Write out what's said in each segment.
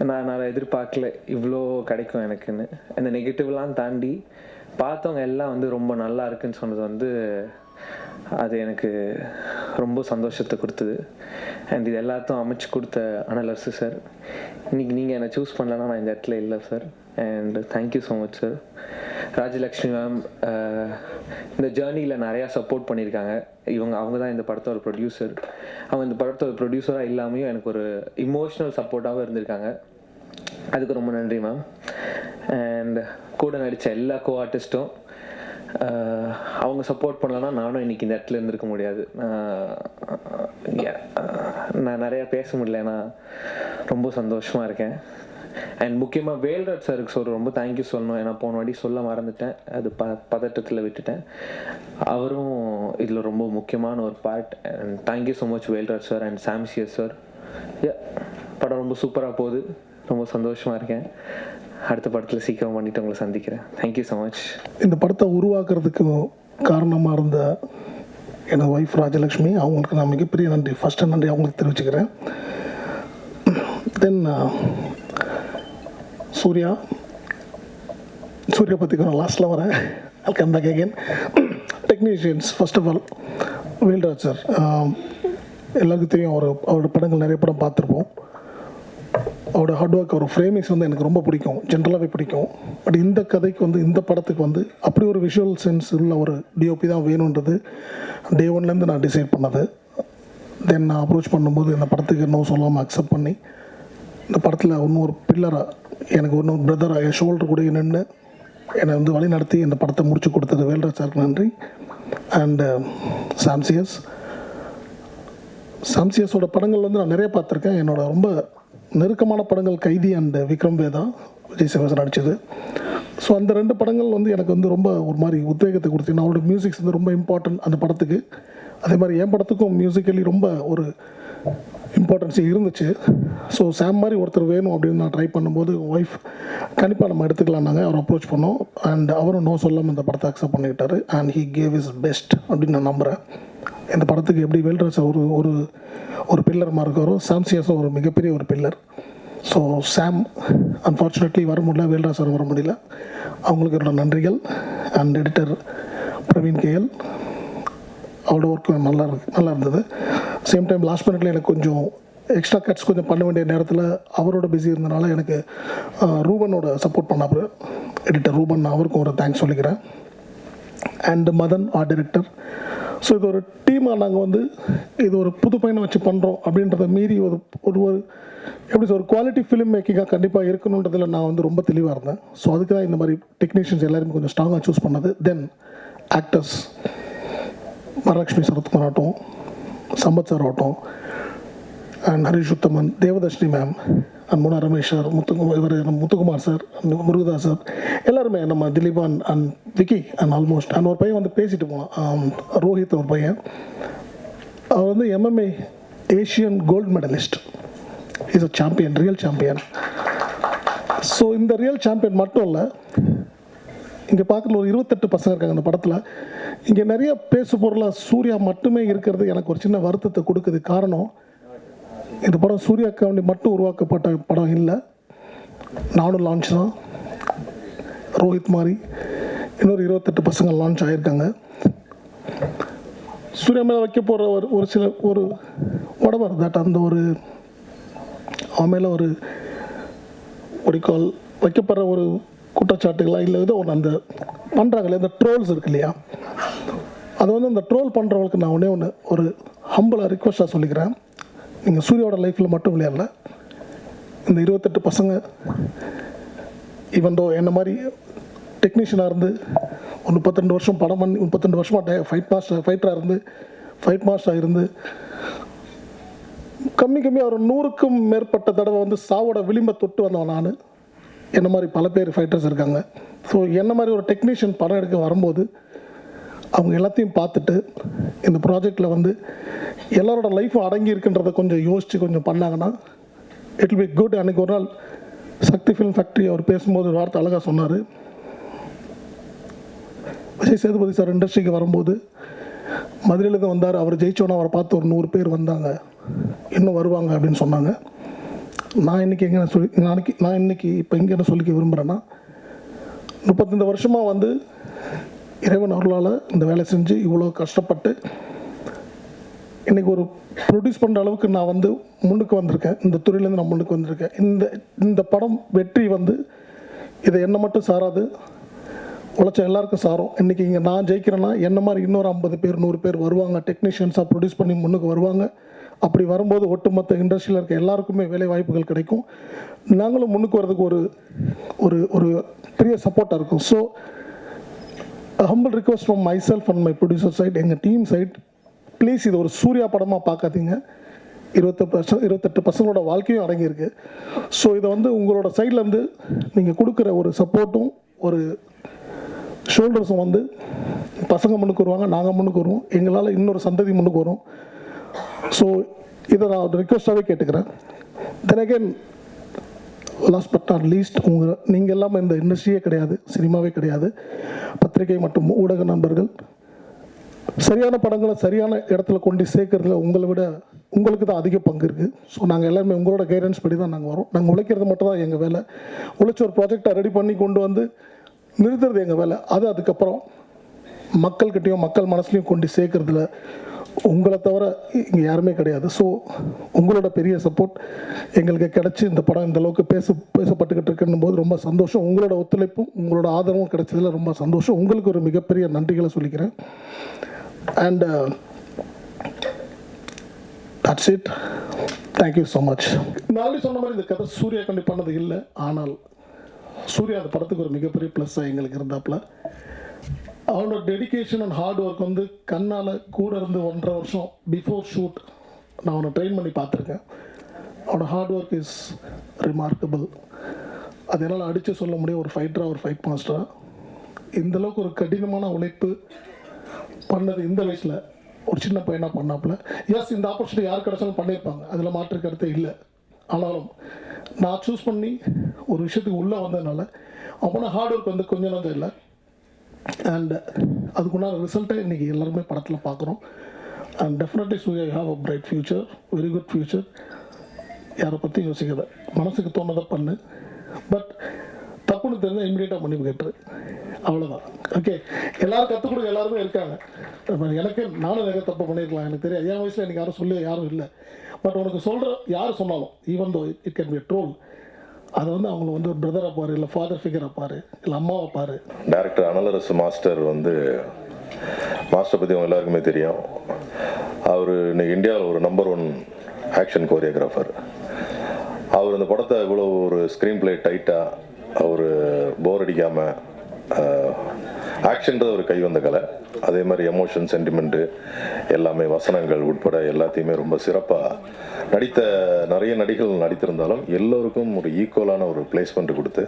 நான் எதிர்பார்க்கல இவ்வளோ கிடைக்கும் எனக்குன்னு. அந்த நெகட்டிவ்லாம் தாண்டி பார்த்தவங்க எல்லாம் வந்து ரொம்ப நல்லா இருக்குன்னு சொன்னது வந்து அது எனக்கு ரொம்ப சந்தோஷத்தை கொடுத்தது. அண்ட் இது எல்லாத்தையும் அமைச்சு கொடுத்த அனலரசு சார், இன்றைக்கி நீங்கள் என்னை சூஸ் பண்ணலன்னா நான் இந்த இடத்துல இல்லை sir. And thank you so much sir. Rajalakshmi ma'am இந்த ஜேர்னியில் நிறையா சப்போர்ட் பண்ணியிருக்காங்க. அவங்க தான் இந்த படத்தோட ப்ரொடியூசர். அவங்க இந்த படத்தோட ப்ரொடியூசராக இல்லாமையும் எனக்கு ஒரு இமோஷ்னல் சப்போர்ட்டாகவும் இருந்திருக்காங்க. அதுக்கு ரொம்ப நன்றி மேம். அண்ட் கூட நடித்த எல்லா கோ ஆர்டிஸ்ட்டும் அவங்க சப்போர்ட் பண்ணலன்னா நானும் இன்றைக்கி இந்த இடத்துல இருந்திருக்க முடியாது. நான் நிறையா பேச முடியல, நான் ரொம்ப சந்தோஷமாக இருக்கேன். அண்ட் முக்கியமாக வேல்ராஜ் சாருக்கு ரொம்ப தேங்க்யூ சொல்லணும். ஏன்னா போன வாட்டி சொல்ல மறந்துட்டேன், அது பதட்டத்தில் விட்டுட்டேன். அவரும் இதில் ரொம்ப முக்கியமான ஒரு part. And thank you so much Velraj sir and சாம்சியஸ் sir. படம் ரொம்ப சூப்பராக போகுது, ரொம்ப சந்தோஷமாக இருக்கேன். அடுத்த படத்தில் சீக்கிரம் பண்ணிவிட்டு உங்களை சந்திக்கிறேன். Thank you so much. இந்த படத்தை உருவாக்குறதுக்கு காரணமாக இருந்த எனது ஒய்ஃப் ராஜலக்ஷ்மி, அவங்களுக்கு நான் மிகப்பெரிய நன்றி, ஃபஸ்ட்டு நன்றி அவங்களுக்கு தெரிவிச்சுக்கிறேன். தென் சூர்யா பற்றி நான் லாஸ்ட்டில் வரேன். I'll come back again. Technicians, first of all Velraj sir, எல்லாருக்கும் தெரியும், அவரோட படங்கள் நிறைய படம் பார்த்துருப்போம். அவரோட ஹார்ட் ஒர்க், அவர் ஃப்ரேமிங்ஸ் வந்து எனக்கு ரொம்ப பிடிக்கும், ஜென்ரலாகவே பிடிக்கும். பட் இந்த கதைக்கு வந்து, இந்த படத்துக்கு வந்து அப்படி ஒரு விஷுவல் சென்ஸ் உள்ள ஒரு டிஓபி தான் வேணுன்றது டே ஒன்லேருந்து நான் டிசைட் பண்ணது. தென் நான் அப்ரோச் பண்ணும்போது இந்த படத்துக்கு இன்னும் சொல்லாமல் அக்செப்ட் பண்ணி இந்த படத்தில் இன்னொரு பில்லராக, எனக்கு இன்னொரு பிரதராக என் ஷோல்டர் கூட நின்று என்னை வந்து வழி நடத்தி இந்த படத்தை முடிச்சு கொடுத்தது வேல்ராஜ் சாருக்கு நன்றி. அண்டு சாம்சியஸோட படங்கள் வந்து நான் நிறைய பார்த்துருக்கேன். என்னோட ரொம்ப நெருக்கமான படங்கள் கைதி அண்ட் விக்ரம் வேதா, விஜய் சேவசன் நடித்தது. ஸோ அந்த 2 படங்கள் வந்து எனக்கு வந்து ரொம்ப ஒரு மாதிரி உத்வேகத்தை கொடுத்து, அவரோட மியூசிக்ஸ் வந்து ரொம்ப இம்பார்ட்டன்ட் அந்த படத்துக்கு. அதே மாதிரி என் படத்துக்கும் மியூசிக்கலி ரொம்ப ஒரு இம்பார்ட்டன்ஸ் இருந்துச்சு. ஸோ சாம் மாதிரி ஒருத்தர் வேணும் அப்படின்னு நான் ட்ரை பண்ணும்போது ஒய்ஃப் கண்டிப்பாக நம்ம எடுத்துக்கலாம்னாங்க. அவர் அப்ரோச் பண்ணோம். அண்ட் அவரும் நோ சொல்லாமல் இந்த படத்தை அக்செப்ட் பண்ணிக்கிட்டாரு. And he gave his best அப்படின்னு நான் நம்புகிறேன். இந்த படத்துக்கு எப்படி வேல்ராஜ் ஒரு பில்லர் மாதிரி இருக்காரோ, சாம்சியஸும் ஒரு மிகப்பெரிய ஒரு பில்லர். ஸோ சாம் அன்ஃபார்ச்சுனேட்லி வர முடியல, வேல்ராஜ் சார் வர முடியல. அவங்களுக்கு என்னோட நன்றிகள். அண்ட் எடிட்டர் பிரவீன் கேஎல், அவரோட ஒர்க்கு நல்லா இருந்தது. சேம் டைம் லாஸ்ட் மினிட்ல எனக்கு கொஞ்சம் எக்ஸ்ட்ரா கட்ஸ் கொஞ்சம் பண்ண வேண்டிய நேரத்தில் அவரோட பிஸி இருந்தனால எனக்கு ரூபனோட சப்போர்ட் பண்ணார், எடிட்டர் ரூபன், அவருக்கும் ஒரு தேங்க்ஸ் சொல்லிக்கிறேன். And Madan art director. So இது ஒரு டீமாக நாங்கள் வந்து இது ஒரு புது பயணம் வச்சு பண்ணுறோம் அப்படின்றத மீறி ஒரு எப்படி ஒரு குவாலிட்டி ஃபிலிம் மேக்கிங்காக கண்டிப்பாக இருக்கணுன்றதில் நான் வந்து ரொம்ப தெளிவாக இருந்தேன். ஸோ அதுக்கு தான் இந்த மாதிரி டெக்னீஷியன்ஸ் எல்லாருமே கொஞ்சம் ஸ்ட்ராங்காக சூஸ் பண்ணது. தென் ஆக்டர்ஸ், வரலட்சுமி சரத்குமார் ஆகட்டும், சம்பத் சார் ஆகட்டும், and Harish Uthaman, Devadarshini ma'am, and முனா Ramesh sir, Muthukumar sir, Murugadoss sir, எல்லாருமே, நம்ம Dileepan and Vicky and almost. And ஒரு பையன் வந்து பேசிட்டு போனான், ரோஹித் ஒரு பையன். அவர் வந்து MMA Asian gold medallist. Is a champion, real champion. So இந்த ரியல் சாம்பியன் மட்டும் இல்லை, இங்கே பார்க்குற ஒரு 28 பசங்க இருக்காங்க இந்த படத்தில். இங்கே நிறைய பேசு பொருளாக சூர்யா மட்டுமே இருக்கிறது எனக்கு ஒரு சின்ன வருத்தத்தை கொடுக்குது. காரணம், இந்த படம் சூர்யாக்காண்டி மட்டும் உருவாக்கப்பட்ட படம் இல்லை. நானும் லான்ச் தான், ரோஹித் மாதிரி இன்னொரு 28 பசங்க லான்ச் ஆகியிருக்காங்க. சூர்யா மேலே வைக்க போகிற ஒரு சில உடம்பர் தட் அந்த அவன் மேலே ஒடிக்கால் வைக்கப்படுற ஒரு குற்றச்சாட்டுகளாக இல்லை, ஏதோ ஒன்று அந்த பண்ணுறாங்களே இந்த ட்ரோல்ஸ் இருக்கு இல்லையா, அது வந்து அந்த ட்ரோல் பண்ணுறவங்களுக்கு நான் ஒன்று ஒரு ஹம்பிளாக ரிக்வெஸ்ட்டாக சொல்லிக்கிறேன். நீங்கள் சூர்யாவோட லைஃப்பில் மட்டும் விளையாடல, இந்த 28 பசங்க ஈவன் தோ என்ன மாதிரி டெக்னீஷியனாக இருந்து ஒரு 32 வருஷம் படம் பண்ணி 32 வருஷமாக ஃபைட் மாஸ்டராக இருந்து கம்மி ஒரு 100க்கும் மேற்பட்ட தடவை வந்து சாவோட விளிம்பை தொட்டு வந்தவன் நான். என்ன மாதிரி பல பேர் ஃபைட்டர்ஸ் இருக்காங்க. ஸோ என்ன மாதிரி ஒரு டெக்னீஷியன் படம் எடுக்க வரும்போது அவங்க எல்லாத்தையும் பார்த்துட்டு இந்த ப்ராஜெக்டில் வந்து எல்லாரோட லைஃப்பும் அடங்கி இருக்குன்றதை கொஞ்சம் யோசித்து கொஞ்சம் பண்ணாங்கன்னா இட் வில் பி குட். அன்றைக்கி ஒரு நாள் சக்தி ஃபிலிம் ஃபேக்ட்ரி அவர் பேசும்போது ஒரு வார்த்தை அழகாக சொன்னார். விஜய் சேதுபதி சார் இண்டஸ்ட்ரிக்கு வரும்போது மதுரையிலேருந்து வந்தார், அவர் ஜெயிச்சோன்னா அவரை பார்த்து ஒரு 100 பேர் வந்தாங்க, இன்னும் வருவாங்க அப்படின்னு சொன்னாங்க. நான் இன்றைக்கி எங்கே நான் இன்றைக்கி இப்போ எங்கே என்ன சொல்லிக்க விரும்புகிறேன்னா, 35 வருஷமாக வந்து இறைவன் அருளால் இந்த வேலை செஞ்சு இவ்வளோ கஷ்டப்பட்டு இன்றைக்கி ஒரு ப்ரொடியூஸ் பண்ணுற அளவுக்கு நான் வந்து முன்னுக்கு வந்திருக்கேன். இந்த துறையிலேருந்து நான் முன்னுக்கு வந்திருக்கேன். இந்த படம் வெற்றி வந்து இதை என்னை மட்டும் சாராது, உழைச்ச எல்லாருக்கும் சாரும். இன்றைக்கி இங்கே நான் ஜெயிக்கிறேன்னா என்ன மாதிரி இன்னொரு 50 பேர் 100 பேர் வருவாங்க, டெக்னீஷியன்ஸாக ப்ரொடியூஸ் பண்ணி முன்னுக்கு வருவாங்க. அப்படி வரும்போது ஒட்டுமொத்த இண்டஸ்ட்ரியில் இருக்க எல்லாருக்குமே வேலை வாய்ப்புகள் கிடைக்கும். நாங்களும் முன்னுக்கு வர்றதுக்கு ஒரு ஒரு ஒரு பெரிய சப்போர்ட்டாக இருக்கும். So humble request from myself and my producer side, எங்கள் டீம் சைட், ப்ளீஸ் இது ஒரு சூர்யா படமாக பார்க்காதீங்க. 28 பசங்களோட வாழ்க்கையும் அடங்கியிருக்கு. ஸோ இதை வந்து உங்களோட சைட்லேருந்து நீங்கள் கொடுக்குற ஒரு சப்போர்ட்டும் ஒரு ஷோல்டர்ஸும் வந்து பசங்க முன்னுக்கு வருவாங்க, நாங்கள் முன்னுக்கு வருவோம், எங்களால் இன்னொரு சந்ததி முன்னுக்கு வரும். ஸோ இதை நான் ரிக்வெஸ்ட்டாகவே கேட்டுக்கிறேன். தென் again last but not least, நீங்கள் எல்லாமே இந்த இண்டஸ்ட்ரியே கிடையாது, சினிமாவே கிடையாது, பத்திரிகை மற்றும் ஊடக நண்பர்கள் சரியான படங்களை சரியான இடத்துல கொண்டு சேர்க்கறதுல உங்களை விட உங்களுக்கு தான் அதிக பங்கு இருக்குது. ஸோ நாங்கள் எல்லாருமே உங்களோட கைடன்ஸ் படி தான் நாங்கள் வரோம். நாங்கள் உழைக்கிறது மட்டும் தான் எங்கள் வேலை. உழைச்சி ஒரு ப்ராஜெக்டை ரெடி பண்ணி கொண்டு வந்து நிறுத்துறது எங்கள் வேலை. அது அதுக்கப்புறம் மக்கள்கிட்டையும் மக்கள் மனசுலையும் கொண்டு சேர்க்கறதுல உங்களை தவிர இங்கே யாருமே கிடையாது. ஸோ உங்களோட பெரிய சப்போர்ட் எங்களுக்கு கிடச்சி இந்த படம் இந்த அளவுக்கு பேசப்பட்டுக்கிட்டு இருக்குன்னும் போது ரொம்ப சந்தோஷம். உங்களோட ஒத்துழைப்பும் உங்களோட ஆதரவும் கிடைச்சதில் ரொம்ப சந்தோஷம். உங்களுக்கு ஒரு மிகப்பெரிய நன்றிகளை சொல்லிக்கிறேன். And that's it. Thank you so much. நான் சொன்ன மாதிரி இந்த கதை சூர்யா கண்டி பண்ணது இல்லை, ஆனால் சூர்யா அந்த படத்துக்கு ஒரு மிகப்பெரிய ப்ளஸ்ஸாக எங்களுக்கு இருந்தாப்புல. அவனோட டெடிக்கேஷன் அண்ட் ஹார்ட் ஒர்க் வந்து கண்ணால் கூட இருந்து 1.5 வருஷம் பிஃபோர் ஷூட் நான் அவனை ட்ரெயின் பண்ணி பார்த்துருக்கேன். அவனோட ஹார்ட் ஒர்க் இஸ் ரிமார்க்கபிள். அது என்னால் அடித்து சொல்ல முடியும். ஒரு ஃபைட்டராக, ஒரு ஃபைட் மாஸ்டராக இந்தளவுக்கு ஒரு கடினமான உழைப்பு பண்ணது இந்த வயசில் ஒரு சின்ன பையனாக பண்ணாப்புல. எஸ், இந்த ஆப்பர்ச்சுனிட்டி யார் கிடச்சாலும் பண்ணியிருப்பாங்க, அதில் மாற்று கருத்தே இல்லை. ஆனாலும் நான் சூஸ் பண்ணி ஒரு விஷயத்துக்கு உள்ளே வந்ததுனால அவனோட ஹார்ட் ஒர்க் வந்து கொஞ்சம் தான் இல்லை. அண்ட் அதுக்குண்டான ரிசல்ட்டை இன்றைக்கி எல்லாருமே படத்தில் பார்க்குறோம். And definitely Suriya you have a bright future, very good future. யாரை பற்றி யோசிக்கிறத, மனசுக்கு தோணதை பண்ணு. பட் தப்புன்னு தெரிஞ்சால் இமீடியட்டாக மன்னிப்பு கேட்டுரு, அவ்வளோதான். ஓகே, எல்லோரும் கற்றுக் கொடுக்க எல்லாருமே இருக்காங்க. எனக்கு நானும் நிறைய தப்பு பண்ணியிருக்கலாம், எனக்கு தெரியாது. என் வயசில் எனக்கு யாரும் சொல்லி யாரும் இல்லை. பட் உனக்கு சொல்கிற யார் சொன்னாலும், even though it can be a troll, அதை வந்து அவங்கள வந்து ஒரு பிரதராக பாரு, இல்லை ஃபாதர் ஃபிகராக பாரு, இல்லை அம்மாவை பாரு. டைரக்டர் அனலரசு மாஸ்டர் பற்றி அவங்க எல்லாருக்குமே தெரியும். அவர் இன்னைக்கு இந்தியாவில் ஒரு நம்பர் 1 ஆக்ஷன் கோரியோகிராஃபர். அவர் அந்த படத்தை இவ்வளோ ஒரு ஸ்க்ரீன் பிளே டைட்டாக, அவர் போர் அடிக்காமல், ஆக்ஷன்றது ஒரு கை வந்த கலை. அதே மாதிரி எமோஷன், சென்டிமெண்ட்டு எல்லாமே, வசனங்கள் உட்பட எல்லாத்தையுமே ரொம்ப சிறப்பாக நடித்த நிறைய நடிகர்கள் நடித்திருந்தாலும் எல்லோருக்கும் ஒரு ஈக்குவலான ஒரு பிளேஸ்மெண்ட் கொடுத்து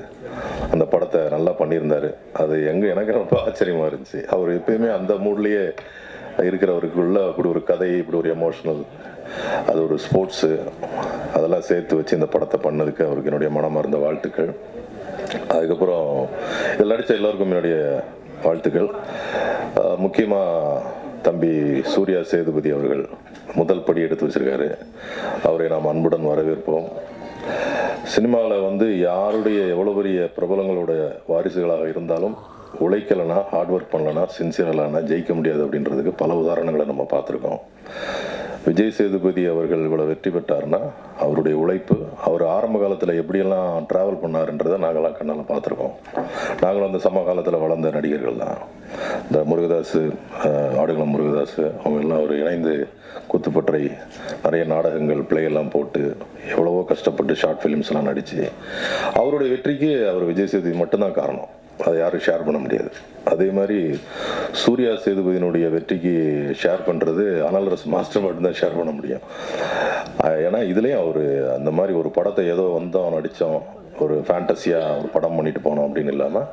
அந்த படத்தை நல்லா பண்ணியிருந்தார். அது எனக்கு ரொம்ப ஆச்சரியமாக இருந்துச்சு. அவர் எப்பயுமே அந்த மூட்லேயே இருக்கிறவருக்குள்ள இப்படி ஒரு கதை, இப்படி ஒரு எமோஷனல், அது ஒரு ஸ்போர்ட்ஸு, அதெல்லாம் சேர்த்து வச்சு இந்த படத்தை பண்ணதுக்கு அவருக்கு என்னுடைய மனமார்ந்த வாழ்த்துக்கள். அதுக்கப்புறம் இதில் நடித்த எல்லோருக்கும் என்னுடைய வாழ்த்துக்கள். முக்கியமாக தம்பி சூர்யா சேதுபதி அவர்கள் முதல் படி எடுத்து வச்சிருக்காரு. அவரை நாம் அன்புடன் வரவேற்போம். சினிமாவில் யாருடைய எவ்வளோ பெரிய பிரபலங்களோட வாரிசுகளாக இருந்தாலும் உழைக்கலைன்னா, ஹார்ட் ஒர்க் பண்ணலைன்னா, சின்சியரானா ஜெயிக்க முடியாது அப்படின்றதுக்கு பல உதாரணங்களை நம்ம பார்த்துருக்கோம். விஜய் சேதுபதி அவர்கள் இவ்வளோ வெற்றி பெற்றார்னா அவருடைய உழைப்பு, அவர் ஆரம்ப காலத்தில் எப்படியெல்லாம் ட்ராவல் பண்ணாருன்றதை நாங்களாம் கண்ணால் பார்த்துருக்கோம். நாங்களும் அந்த சமகாலத்தில் வளர்ந்த நடிகர்கள் தான். இந்த முருகதாஸ், ஆடுகளம் முருகதாஸ், அவங்க எல்லாம் ஒரு இணைந்து குத்துப்பற்றை நிறைய நாடகங்கள் பிளேயெல்லாம் போட்டு எவ்வளவோ கஷ்டப்பட்டு ஷார்ட் ஃபிலிம்ஸ்லாம் நடித்து அவருடைய வெற்றிக்கு அவர் விஜய் சேதுபதி மட்டும்தான் காரணம். அதை யாரும் ஷேர் பண்ண முடியாது. அதே மாதிரி சூர்யா சேதுபதியினுடைய வெற்றிக்கு ஷேர் பண்ணுறது அனலரசு மாஸ்டர் மட்டும்தான் ஷேர் பண்ண முடியும். ஏன்னா இதுலேயும் அவர் அந்த மாதிரி ஒரு படத்தை ஏதோ வந்தோம் நடித்தோம், ஒரு ஃபேண்டஸியாக ஒரு படம் பண்ணிட்டு போனோம் அப்படின்னு இல்லாமல்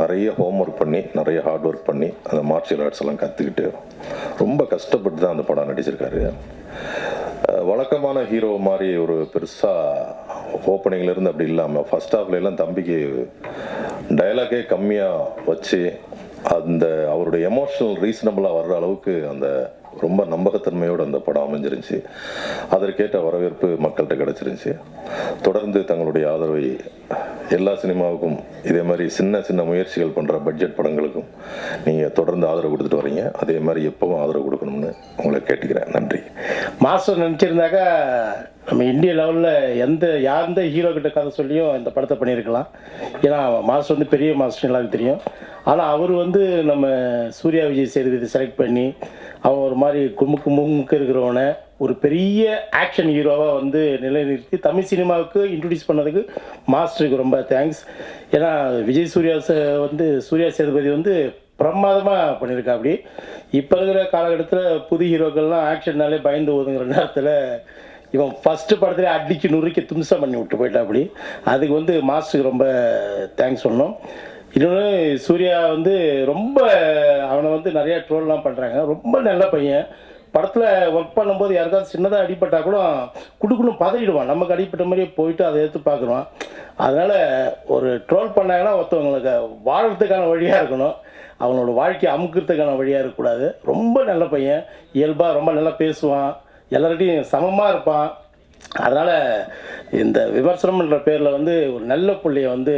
நிறைய ஹோம் ஒர்க் பண்ணி, நிறைய ஹார்ட் ஒர்க் பண்ணி, அந்த மார்ஷியல் ஆர்ட்ஸ் எல்லாம் கற்றுக்கிட்டு ரொம்ப கஷ்டப்பட்டு தான் அந்த படம் நடிச்சிருக்காரு. வழக்கமான ஹீரோ மாதிரி ஒரு பெருசாக ஓப்பனிங்லேருந்து அப்படி இல்லாமல் ஃபர்ஸ்ட் ஹாஃப்லாம் தம்பிக்கு டயலாகே கம்மியாக வச்சு அந்த அவருடைய எமோஷனல் ரீசனபிளாக வர்ற அளவுக்கு அந்த ரொம்ப நம்பகத்தன்மையோடு அந்த படம் அமைஞ்சிருந்துச்சு. அதற்கேற்ற வரவேற்பு மக்கள்கிட்ட கிடச்சிருந்துச்சு. தொடர்ந்து தங்களுடைய ஆதரவை எல்லா சினிமாவுக்கும் இதே மாதிரி சின்ன சின்ன முயற்சிகள் பண்ணுற பட்ஜெட் படங்களுக்கும் நீங்கள் தொடர்ந்து ஆதரவு கொடுத்துட்டு வரீங்க. அதே மாதிரி எப்பவும் ஆதரவு கொடுக்கணும்னு உங்களை கேட்டுக்கிறேன். நன்றி. மாஸ்டர் நினச்சிருந்தாக்கா நம்ம இந்திய லெவலில் எந்த ஹீரோ கிட்ட கதை சொல்லியும் இந்த படத்தை பண்ணியிருக்கலாம். ஏன்னா மாஸ்டர் வந்து பெரிய மாஸ்டர் எல்லாருக்கும் தெரியும். ஆனால் அவர் வந்து நம்ம சூர்யா விஜய் சேதுபதி செலக்ட் பண்ணி அவன் ஒரு மாதிரி குமுக்கு இருக்கிறவனை ஒரு பெரிய ஆக்ஷன் ஹீரோவாக வந்து நிலைநிறுத்தி தமிழ் சினிமாவுக்கு இன்ட்ரடியூஸ் பண்ணதுக்கு மாஸ்டருக்கு ரொம்ப தேங்க்ஸ். ஏன்னா விஜய் சூர்யா சேதுபதி வந்து பிரமாதமாக பண்ணியிருக்கா. அப்படி இப்போ இருக்கிற காலகட்டத்தில் புது ஹீரோக்கள்லாம் ஆக்ஷன்னாலே பயந்து ஒதுங்குற நேரத்தில் இவன் ஃபஸ்ட்டு படத்துல அடிச்சு நுறுக்கி தும்சம் பண்ணி விட்டு போயிட்டா. அப்படி அதுக்கு வந்து மாஸ்டருக்கு ரொம்ப தேங்க்ஸ் சொல்லணும். இன்னொன்று சூர்யா வந்து ரொம்ப அவனை வந்து நிறையா ட்ரோல்லாம் பண்ணுறாங்க. ரொம்ப நல்ல பையன். படத்தில் ஒர்க் பண்ணும்போது யாருக்காவது சின்னதாக அடிப்பட்டால் கூட குடுக்குன்னு பதறிடுவான். நமக்கு அடிப்பட்ட மாதிரியே போயிட்டு அதை எடுத்து பார்க்குறோம். அதனால் ஒரு ட்ரோல் பண்ணாங்கன்னா ஒருத்தவங்களுக்கு வாழறதுக்கான வழியாக இருக்கணும், அவனோட வாழ்க்கையை அமுக்கிறதுக்கான வழியாக இருக்கக்கூடாது. ரொம்ப நல்ல பையன். இயல்பாக ரொம்ப நல்லா பேசுவான், எல்லார்கிட்டையும் சமமாக இருப்பான். அதனால் இந்த விமர்சனம்ன்ற பேரில் வந்து ஒரு நல்ல பிள்ளைய வந்து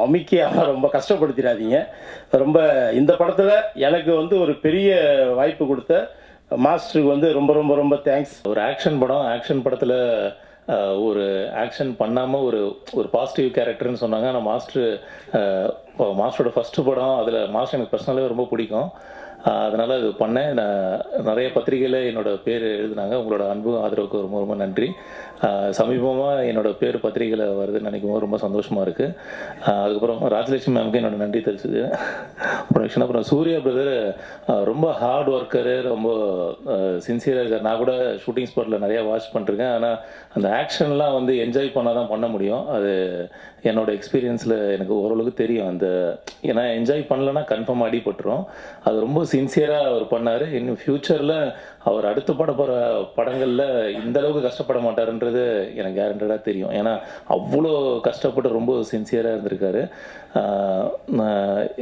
அமுக்கி அவனை ரொம்ப கஷ்டப்படுத்திடாதீங்க. ரொம்ப இந்த படத்தில் எனக்கு வந்து ஒரு பெரிய வாய்ப்பு கொடுத்த மாஸ்டருக்கு வந்து ரொம்ப ரொம்ப ரொம்ப தேங்க்ஸ். ஒரு ஆக்ஷன் படம், ஆக்ஷன் படத்தில் ஒரு ஆக்ஷன் பண்ணாமல் ஒரு பாசிட்டிவ் கேரக்டர்னு சொன்னாங்க. ஆனால் மாஸ்டரோட ஃபஸ்ட்டு படம், அதில் மாஸ்டர் எனக்கு பர்சனலாகவே ரொம்ப பிடிக்கும். அதனால் அது பண்ணேன். நான் நிறைய பத்திரிகையில் என்னோடய பேர் எழுதுனாங்க. உங்களோட அன்பு ஆதரவுக்கு ரொம்ப ரொம்ப நன்றி. சமீபமாக என்னோடய பேர் பத்திரிகையில் வருதுன்னு நினைக்கும் போது ரொம்ப சந்தோஷமாக இருக்குது. அதுக்கப்புறம் ராஜலட்சுமி மேமுக்கு என்னோட நன்றி தெரிஞ்சுது. அப்புறம் சூர்யா பிரதர் ரொம்ப ஹார்ட் ஒர்க்கரு, ரொம்ப சின்சியராக இருக்கார். நான் கூட ஷூட்டிங் ஸ்பாட்டில் நிறையா வாட்ச் பண்ணிருக்கேன். ஆனால் அந்த ஆக்ஷன்லாம் வந்து என்ஜாய் பண்ணால் தான் பண்ண முடியும். அது என்னோடய எக்ஸ்பீரியன்ஸில் எனக்கு ஓரளவுக்கு தெரியும். ஏன்னா என்ஜாய் பண்ணலன்னா கன்ஃபார்ம் அடிபட்டுரும். அது ரொம்ப சின்சியராக அவர் பண்ணார். இன்னும் ஃப்யூச்சரில் அவர் அடுத்து போகிற படங்களில் இந்த அளவுக்கு கஷ்டப்பட மாட்டாருன்றது எனக்கு கேரண்டடாக தெரியும். ஏன்னா அவ்வளோ கஷ்டப்பட்டு ரொம்ப சின்சியராக இருந்திருக்காரு.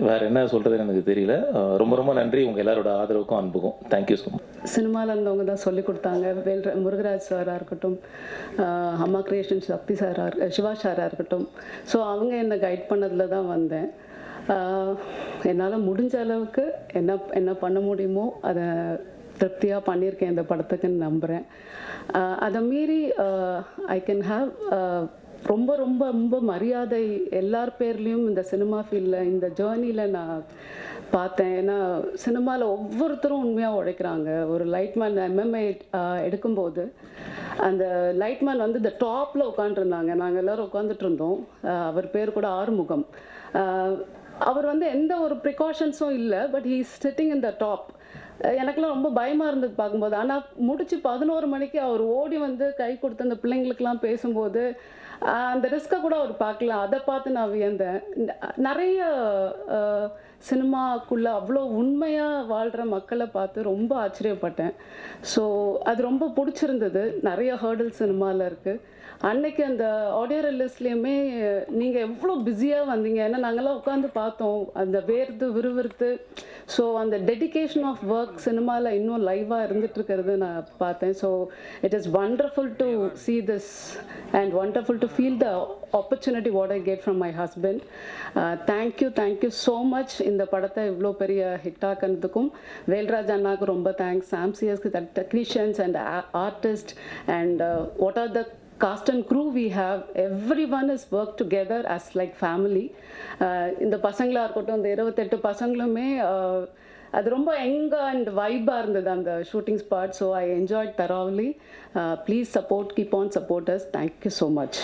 வேறு என்ன சொல்கிறதுன்னு எனக்கு தெரியல. ரொம்ப ரொம்ப நன்றி உங்கள் எல்லாரோட ஆதரவுக்கும் அன்புக்கும். Thank you so much. சினிமாவில் இருந்தவங்க தான் சொல்லி கொடுத்தாங்க. முருகராஜ் சாராக இருக்கட்டும், அம்மா கிரியேஷன் சக்தி சாராக, சிவா சாராக இருக்கட்டும். ஸோ அவங்க என்னை கைட் பண்ணதில் தான் வந்தேன். என்னால் முடிஞ்ச அளவுக்கு என்ன பண்ண முடியுமோ அதை திருப்தியாக பண்ணியிருக்கேன் இந்த படத்துக்குன்னு நம்புகிறேன். அதை மீறி ஐ கேன் ஹாவ் ரொம்ப ரொம்ப ரொம்ப மரியாதை எல்லார் பேர்லேயும் இந்த சினிமா ஃபீல்டில் இந்த ஜேர்னியில் நான் பார்த்தேன். ஏன்னா சினிமாவில் ஒவ்வொருத்தரும் உண்மையாக உழைக்கிறாங்க. ஒரு லைட்மேன் MMA எடுக்கும்போது அந்த லைட்மேன் வந்து இந்த டாப்பில் உட்காந்துருந்தாங்க. நாங்கள் எல்லோரும் உட்காந்துட்டு இருந்தோம். அவர் பேர் கூட ஆறுமுகம். அவர் வந்து எந்த ஒரு ப்ரிகாஷன்ஸும் இல்லை, but he is sitting in the top. எனக்குலாம் ரொம்ப பயமாக இருந்தது பார்க்கும்போது. ஆனால் முடிச்சு 11 மணிக்கு அவர் ஓடி வந்து கை கொடுத்து அந்த பிள்ளைங்களுக்கெல்லாம் பேசும்போது அந்த ரிஸ்க்கை கூட அவர் பார்க்கல. அதை பார்த்து நான் வியந்தேன். நிறைய சினிமாக்குள்ளே அவ்வளோ உண்மையாக வாழ்கிற மக்களை பார்த்து ரொம்ப ஆச்சரியப்பட்டேன். ஸோ அது ரொம்ப பிடிச்சிருந்தது. நிறைய ஹேர்டில் சினிமாவில் இருக்குது. அன்னைக்கு அந்த ஆடியோ ரிலீஸ்லேயுமே நீங்கள் எவ்வளோ பிஸியாக வந்தீங்க. ஏன்னா நாங்கள்லாம் உட்காந்து பார்த்தோம், அந்த விறுவிறுத்து. ஸோ அந்த டெடிகேஷன் ஆஃப் ஒர்க் சினிமாவில் இன்னும் லைவாக இருந்துகிட்ருக்கிறது நான் பார்த்தேன். So it is wonderful to see this and wonderful to feel the opportunity what I get from my husband. Thank you so much. இந்த படத்தை இவ்வளோ பெரிய ஹிட் ஆக்கிறதுக்கும் வேல்ராஜ் அண்ணாவுக்கு ரொம்ப தேங்க்ஸ். சாம்சியஸ்க்கு technicians and artist and what are the cast and crew we have. Everyone has worked together as like family. இந்த பசங்களாக இருக்கட்டும், இந்த 28 பசங்களுமே அது ரொம்ப எங்காக அண்ட் வைபாக இருந்தது அந்த shooting spot. So I enjoyed thoroughly. Please support, keep on support us. Thank you so much.